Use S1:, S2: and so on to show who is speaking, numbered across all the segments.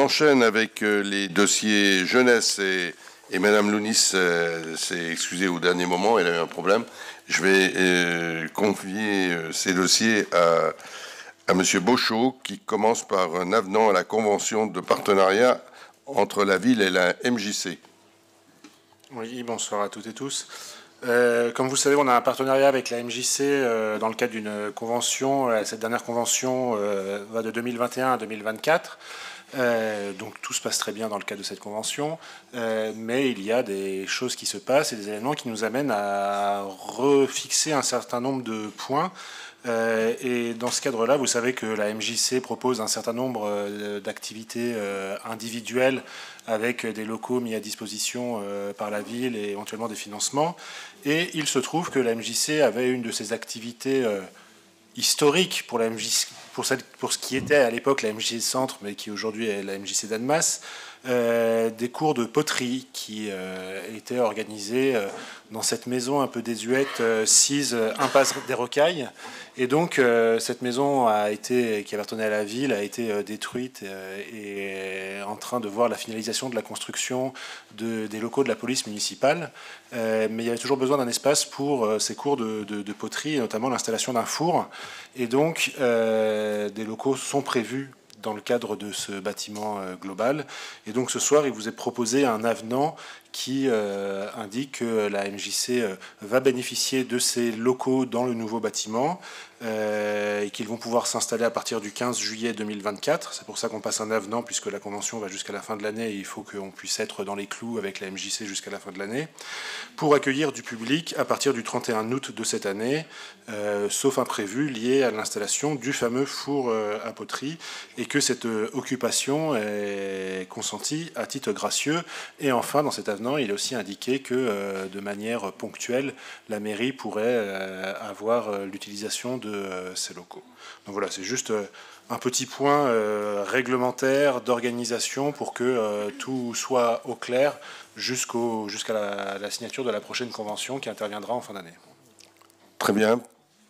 S1: enchaîne avec les dossiers jeunesse et Madame Lounis s'est excusée au dernier moment, elle a eu un problème. Je vais confier ces dossiers à Monsieur Beauchot, qui commence par un avenant à la convention de partenariat entre la ville et la MJC.
S2: Oui, bonsoir à toutes et tous. Comme vous le savez, on a un partenariat avec la MJC dans le cadre d'une convention. Cette dernière convention va de 2021 à 2024. Donc tout se passe très bien dans le cadre de cette convention, mais il y a des choses qui se passent et des éléments qui nous amènent à refixer un certain nombre de points. Et dans ce cadre-là, vous savez que la MJC propose un certain nombre d'activités individuelles avec des locaux mis à disposition par la ville et éventuellement des financements. Et il se trouve que la MJC avait une de ces activités historiques pour la MJC, pour ce qui était à l'époque la MJC Centre, mais qui aujourd'hui est la MJC d'Annemasse, des cours de poterie qui étaient organisés dans cette maison un peu désuète, 6 impasse des Rocailles. Et donc cette maison qui appartenait à la ville a été détruite et est en train de voir la finalisation de la construction des locaux de la police municipale. Mais il y avait toujours besoin d'un espace pour ces cours de poterie, et notamment l'installation d'un four. Et donc des locaux sont prévus dans le cadre de ce bâtiment global. Et donc ce soir, il vous est proposé un avenant qui indique que la MJC va bénéficier de ces locaux dans le nouveau bâtiment et qu'ils vont pouvoir s'installer à partir du 15 juillet 2024. C'est pour ça qu'on passe un avenant, puisque la convention va jusqu'à la fin de l'année et il faut qu'on puisse être dans les clous avec la MJC jusqu'à la fin de l'année, pour accueillir du public à partir du 31 août de cette année, sauf imprévu lié à l'installation du fameux four à poterie, et que cette occupation est consentie à titre gracieux. Et enfin, dans cet avenant, il est aussi indiqué que de manière ponctuelle, la mairie pourrait avoir l'utilisation de ces locaux. Donc voilà, c'est juste un petit point réglementaire, d'organisation, pour que tout soit au clair jusqu'à la signature de la prochaine convention qui interviendra en fin d'année.
S1: Très bien.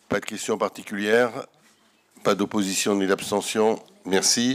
S1: Pas de questions particulières, pas d'opposition ni d'abstention. Merci.